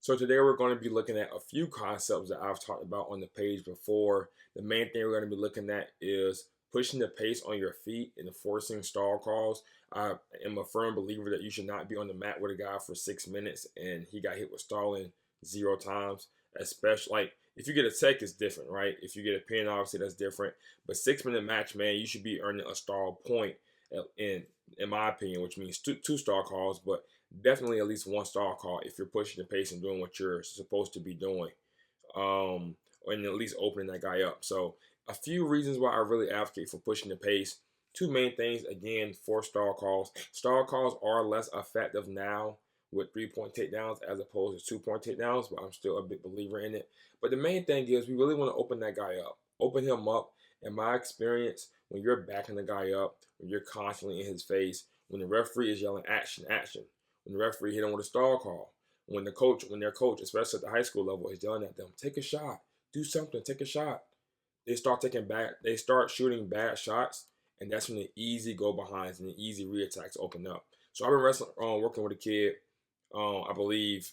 So today we're going to be looking at a few concepts that I've talked about on the page before. The main thing we're going to be looking at is pushing the pace on your feet and enforcing stall calls. I am a firm believer that you should not be on the mat with a guy for 6 minutes and he got hit with stalling 0 times. Especially like if you get a tech, it's different, right? If you get a pin, obviously that's different. But 6 minute match, man, you should be earning a stall point in my opinion, which means two stall calls, but definitely at least one stall call if you're pushing the pace and doing what you're supposed to be doing, and at least opening that guy up. So a few reasons why I really advocate for pushing the pace. Two main things, again, for stall calls. Stall calls are less effective now with 3-point takedowns as opposed to 2-point takedowns, but I'm still a big believer in it. But the main thing is we really want to open that guy up. Open him up. In my experience, when you're backing the guy up, when you're constantly in his face, when the referee is yelling action, action, when the referee hit them with a stall call, when their coach, especially at the high school level, is yelling at them, take a shot, do something, take a shot. They start shooting bad shots, and that's when the easy go behinds and the easy reattacks open up. So I've been working with a kid, I believe,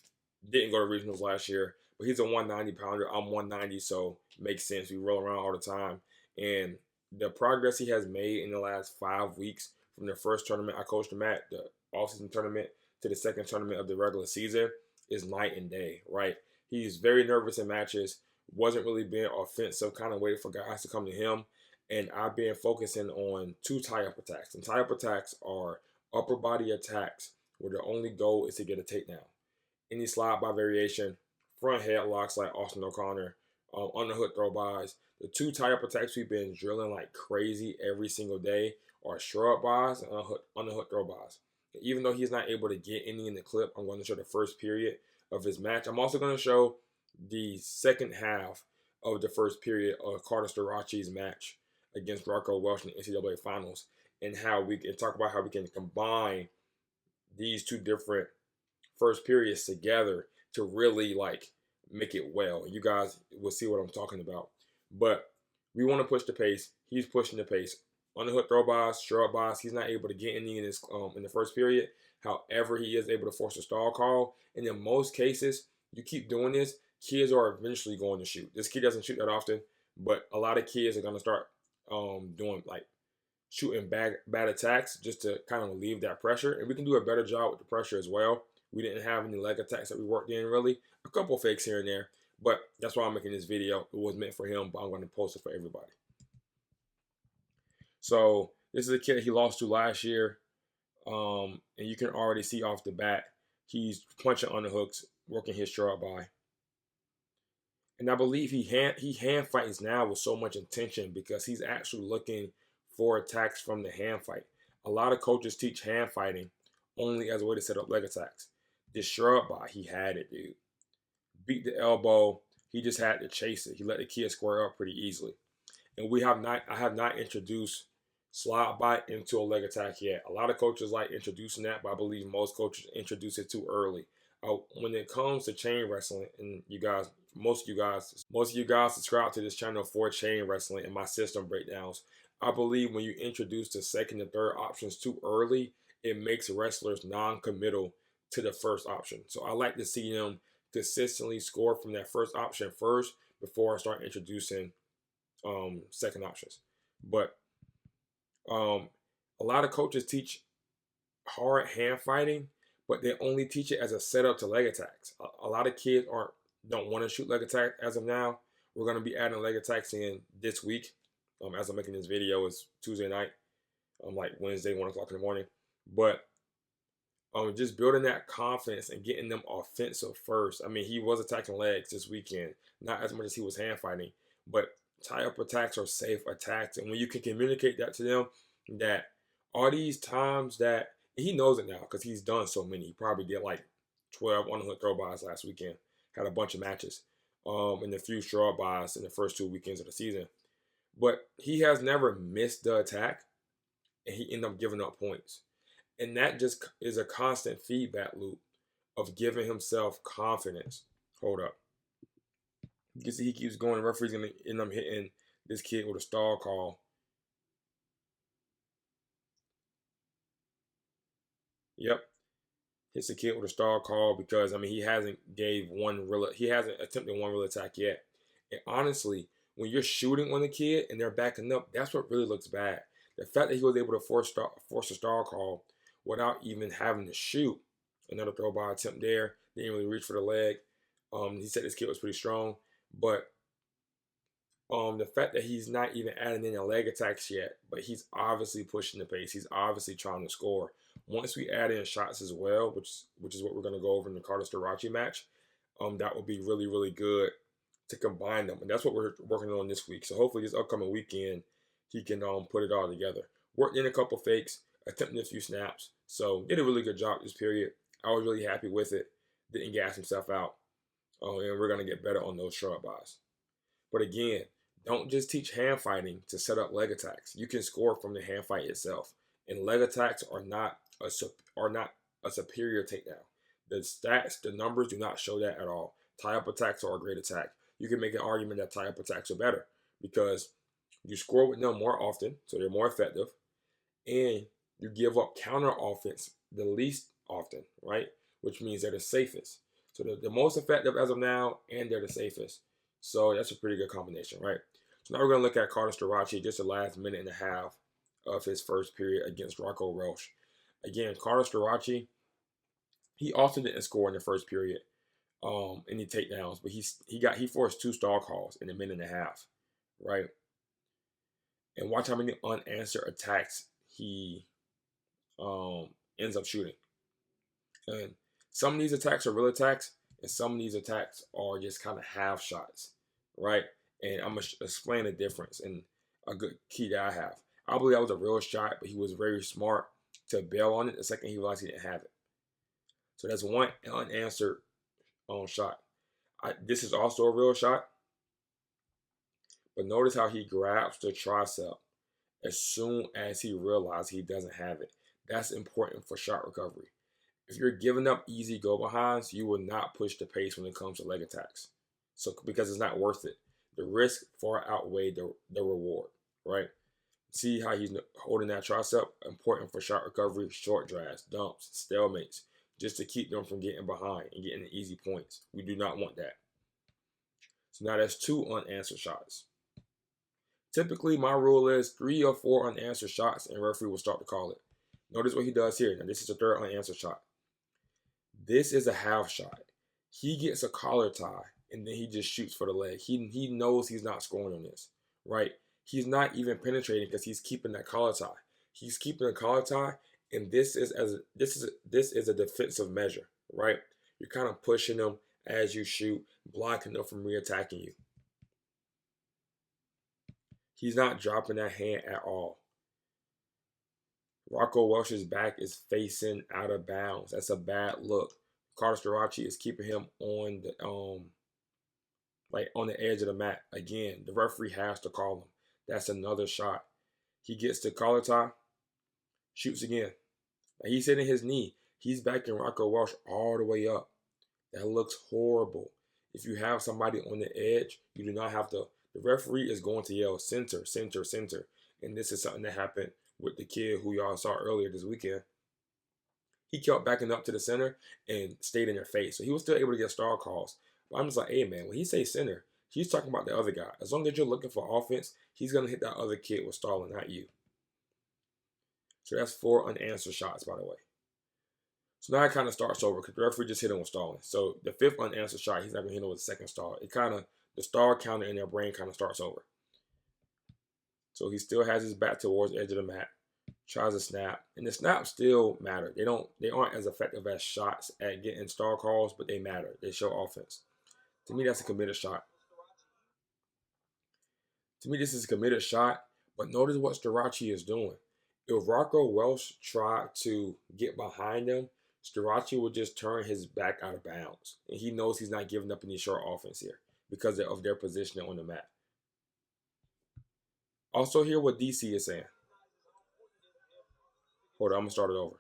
didn't go to regionals last year, but he's a 190 pounder. I'm 190, so it makes sense. We roll around all the time, and the progress he has made in the last 5 weeks from the first tournament I coached him at, the offseason tournament, to the second tournament of the regular season is night and day, right? He's very nervous in matches, wasn't really being offensive, kind of waiting for guys to come to him. And I've been focusing on two tie-up attacks. And tie-up attacks are upper body attacks where the only goal is to get a takedown. Any slide by variation, front headlocks like Austin O'Connor, underhook throw bys. The two tie-up attacks we've been drilling like crazy every single day are shrub bys and underhook throw bys. Even though he's not able to get any in the clip, I'm going to show the first period of his match. I'm also going to show the second half of the first period of Carter Starachi's match against Rocco Welsh in the NCAA Finals, and how we can talk about how we can combine these two different first periods together to really like make it well. You guys will see what I'm talking about. But we want to push the pace. He's pushing the pace. Underhook throw bys, shrub bys. He's not able to get any in the first period. However, he is able to force a stall call. And in most cases, you keep doing this, kids are eventually going to shoot. This kid doesn't shoot that often, but a lot of kids are going to start doing like shooting bad attacks just to kind of relieve that pressure. And we can do a better job with the pressure as well. We didn't have any leg attacks that we worked in really. A couple fakes here and there, but that's why I'm making this video. It was meant for him, but I'm going to post it for everybody. So this is a kid he lost to last year, and you can already see off the bat he's punching underhooks, working his sharp by. And I believe he hand fights now with so much intention because he's actually looking for attacks from the hand fight. A lot of coaches teach hand fighting only as a way to set up leg attacks. This shrub by, he had it, dude. Beat the elbow. He just had to chase it. He let the kid square up pretty easily. And I have not introduced slide bite into a leg attack yet. A lot of coaches like introducing that, but I believe most coaches introduce it too early. When it comes to chain wrestling, and most of you guys subscribe to this channel for chain wrestling and my system breakdowns. I believe when you introduce the second and third options too early, it makes wrestlers non-committal to the first option. So I like to see them consistently score from that first option first before I start introducing second options. But a lot of coaches teach hard hand fighting, but they only teach it as a setup to leg attacks. A lot of kids don't want to shoot leg attack as of now. We're going to be adding leg attacks in this week. As I'm making this video, it's Tuesday night. Like Wednesday, 1 o'clock in the morning. But just building that confidence and getting them offensive first. I mean, he was attacking legs this weekend, not as much as he was hand fighting, but tie-up attacks are safe attacks. And when you can communicate that to them, that all these times that, he knows it now because he's done so many. He probably did like 12 underhook throw bys last weekend, had a bunch of matches, and a few straw bys in the first 2 weekends of the season. But he has never missed the attack, and he ended up giving up points. And that just is a constant feedback loop of giving himself confidence. Hold up. You can see he keeps going. The referee's going to end up hitting this kid with a stall call. Yep. hits the kid with a stall call because I mean he hasn't attempted one real attack yet. And honestly, when you're shooting on the kid and they're backing up, that's what really looks bad. The fact that he was able to force a stall call without even having to shoot, another throw by attempt there, didn't really reach for the leg. He said this kid was pretty strong, but the fact that he's not even adding in the leg attacks yet, but he's obviously pushing the pace. He's obviously trying to score. Once we add in shots as well, which is what we're going to go over in the Carter Starachi match, that will be really, really good to combine them. And that's what we're working on this week. So hopefully this upcoming weekend, he can put it all together. Worked in a couple fakes, attempted a few snaps. So did a really good job this period. I was really happy with it. Didn't gas himself out. And we're going to get better on those short buys. But again, don't just teach hand fighting to set up leg attacks. You can score from the hand fight itself. And leg attacks are not a superior takedown. The stats, the numbers do not show that at all. Tie-up attacks are a great attack. You can make an argument that tie-up attacks are better because you score with them more often, so they're more effective, and you give up counter offense the least often, right? Which means they're the safest. So they're the most effective as of now, and they're the safest. So that's a pretty good combination, right? So now we're going to look at Carter Starachi, just the last minute and a half of his first period against Rocco Welsh. Again, Carter Starachi, he also didn't score in the first period, any takedowns, but he forced 2 stall calls in a minute and a half, right? And watch how many unanswered attacks he ends up shooting. And some of these attacks are real attacks, and some of these attacks are just kind of half shots, right? And I'm going to explain the difference and a good key that I have. I believe that was a real shot, but he was very smart to bail on it the second he realized he didn't have it. So that's one unanswered shot. This is also a real shot, but notice how he grabs the tricep as soon as he realizes he doesn't have it. That's important for shot recovery. If you're giving up easy go-behinds, you will not push the pace when it comes to leg attacks. So because it's not worth it. The risk far outweighed the reward, right? See how he's holding that tricep? Important for shot recovery, short drafts, dumps, stalemates, just to keep them from getting behind and getting the easy points. We do not want that. So now that's 2 unanswered shots. Typically, my rule is 3 or 4 unanswered shots, and referee will start to call it. Notice what he does here. Now, this is a 3rd unanswered shot. This is a half shot. He gets a collar tie, and then he just shoots for the leg. He knows he's not scoring on this, right? He's not even penetrating because he's keeping that collar tie. He's keeping the collar tie, and this is a defensive measure, right? You're kind of pushing them as you shoot, blocking them from reattacking you. He's not dropping that hand at all. Rocco Welsh's back is facing out of bounds. That's a bad look. Carter Starachi is keeping him on the on the edge of the mat. Again, the referee has to call him. That's another shot. He gets the collar tie, shoots again. Now he's hitting his knee. He's backing Rocco Welsh all the way up. That looks horrible. If you have somebody on the edge, you do not have to. The referee is going to yell center, center, center. And this is something that happened with the kid who y'all saw earlier this weekend. He kept backing up to the center and stayed in their face. So he was still able to get stall calls. But I'm just like, hey, man, when he says center, he's talking about the other guy. As long as you're looking for offense, he's going to hit that other kid with stalling, not you. So that's 4 unanswered shots, by the way. So now it kind of starts over because the referee just hit him with stalling. So the 5th unanswered shot, he's not going to hit him with the 2nd stall. The stall counter in their brain kind of starts over. So he still has his back towards the edge of the mat, tries to snap, and the snaps still matter. They aren't as effective as shots at getting stall calls, but they matter. They show offense. To me, that's a committed shot. To me, this is a committed shot, but notice what Starachi is doing. If Rocco Welsh tried to get behind him, Starachi would just turn his back out of bounds. And he knows he's not giving up any short offense here because of their positioning on the mat. Also hear what DC is saying. Hold on, I'm going to start it over.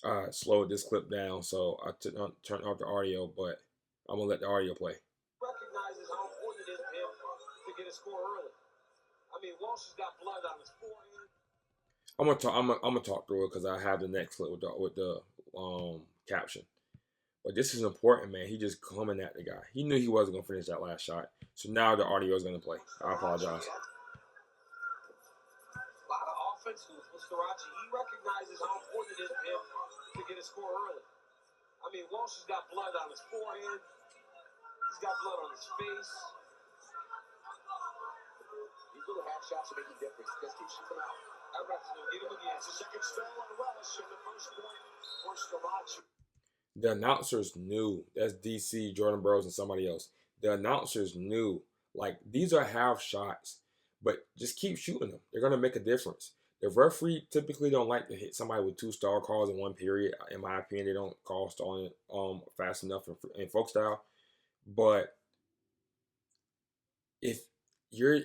I slowed this clip down, so I turned off the audio, but I'm going to let the audio play. Recognizes how important it is for him to get a score early. I mean, Walsh I'm gonna talk. I'm gonna talk through it because I have the next clip with the caption. But this is important, man. He just coming at the guy. He knew he wasn't gonna finish that last shot. So now the audio is gonna play. I apologize. A lot of offense with Starachi. He recognizes how important it is for him to get a score early. I mean, Walsh has got blood on his forehead. He's got blood on his face. These little half shots are making a difference. Just keep shooting out. That ref's going to get him again. It's the second stall on Welsh and the first point for Starachi. The announcers knew. That's DC, Jordan Burroughs, and somebody else. The announcers knew. Like, these are half shots, but just keep shooting them. They're going to make a difference. The referee typically don't like to hit somebody with 2 stall calls in one period. In my opinion, they don't call stalling fast enough in folk style. But if you're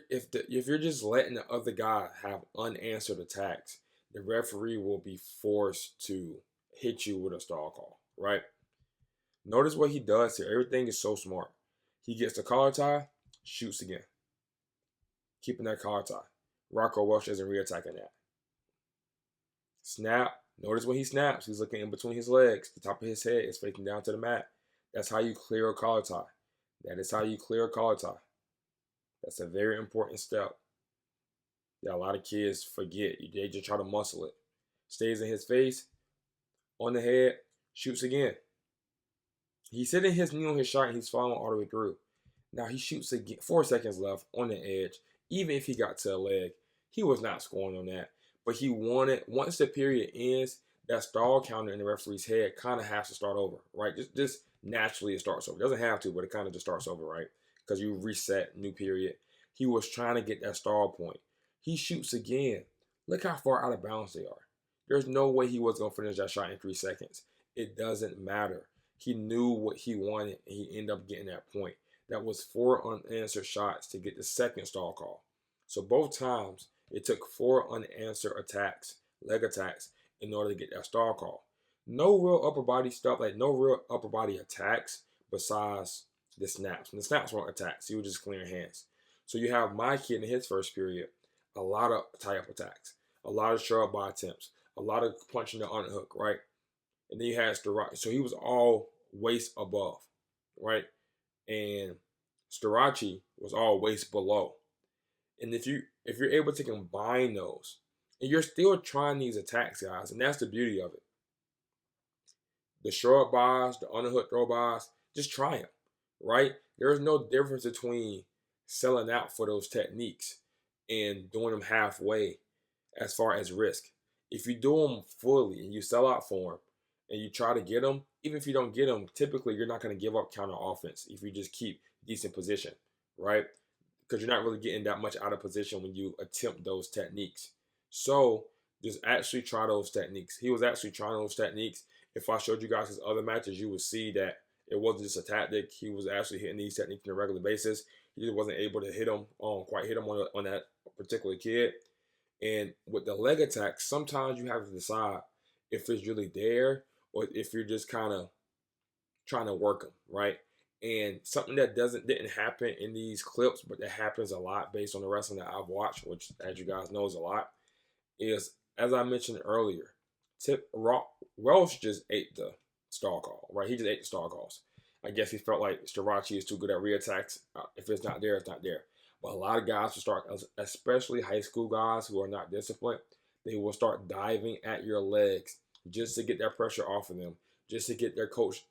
just letting the other guy have unanswered attacks, the referee will be forced to hit you with a stall call, right? Notice what he does here. Everything is so smart. He gets the collar tie, shoots again. Keeping that collar tie. Rocco Welsh isn't re-attacking that. Snap. Notice when he snaps, he's looking in between his legs. The top of his head is facing down to the mat. That's how you clear a collar tie. That is how you clear a collar tie. That's a very important step that a lot of kids forget. They just try to muscle it. Stays in his face, on the head, shoots again. He's sitting his knee on his shot and he's following all the way through. Now he shoots again, 4 seconds left on the edge. Even if he got to a leg, he was not scoring on that. But he wanted, once the period ends, that stall counter in the referee's head kind of has to start over, right? Just naturally it starts over. It doesn't have to, but it kind of just starts over, right? Because you reset, new period. He was trying to get that stall point. He shoots again. Look how far out of bounds they are. There's no way he was going to finish that shot in 3 seconds. It doesn't matter. He knew what he wanted, and he ended up getting that point. That was 4 unanswered shots to get the second stall call. So both times, it took 4 unanswered attacks, leg attacks, in order to get that stall call. No real upper body stuff, like no real upper body attacks besides the snaps. And the snaps weren't attacks. He was just clearing hands. So you have my kid in his first period, a lot of tie-up attacks, a lot of short body attempts, a lot of punching the underhook, right? And then you had Starachi. So he was all waist above, right? And Starachi was all waist below. And if you're able to combine those, and you're still trying these attacks, guys, and that's the beauty of it. The short bars, the underhook throw bars, just try them, right? There's no difference between selling out for those techniques and doing them halfway as far as risk. If you do them fully and you sell out for them and you try to get them, even if you don't get them, typically you're not going to give up counter offense if you just keep decent position, right? Because you're not really getting that much out of position when you attempt those techniques. So just actually try those techniques. He was actually trying those techniques. If I showed you guys his other matches, you would see that it wasn't just a tactic. He was actually hitting these techniques on a regular basis. He just wasn't able to quite hit him on that particular kid. And with the leg attacks, sometimes you have to decide if it's really there or if you're just kind of trying to work them, right? And something that didn't happen in these clips, but that happens a lot based on the wrestling that I've watched, which, as you guys know, is a lot, is, as I mentioned earlier, Welsh just ate the stall call, right? He just ate the stall calls. I guess he felt like Starachi is too good at reattacks. If it's not there, it's not there. But a lot of guys will start, especially high school guys who are not disciplined, they will start diving at your legs just to get that pressure off of them, just to get their coaches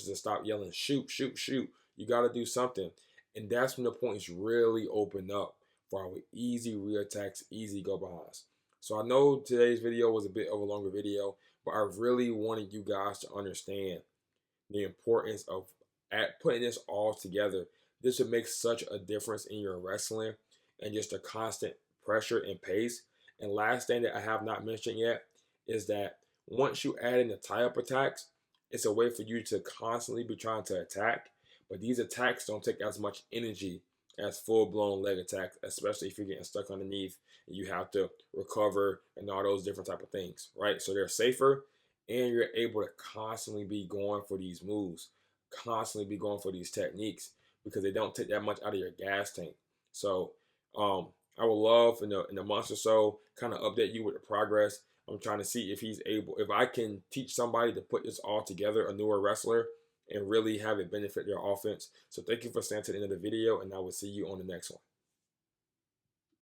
to stop yelling, shoot, shoot, shoot. You got to do something. And that's when the points really open up for our easy reattacks, easy go-behinds. So I know today's video was a bit of a longer video, but I really wanted you guys to understand the importance of putting this all together. This would make such a difference in your wrestling and just a constant pressure and pace. And last thing that I have not mentioned yet is that once you add in the tie-up attacks, it's a way for you to constantly be trying to attack. But these attacks don't take as much energy as full-blown leg attacks, especially if you're getting stuck underneath and you have to recover and all those different type of things, right? So they're safer, and you're able to constantly be going for these moves, constantly be going for these techniques because they don't take that much out of your gas tank. So I would love in a month or so kind of update you with the progress. I'm trying to see if he's able, if I can teach somebody to put this all together, a newer wrestler, and really have it benefit their offense. So thank you for staying to the end of the video, and I will see you on the next one.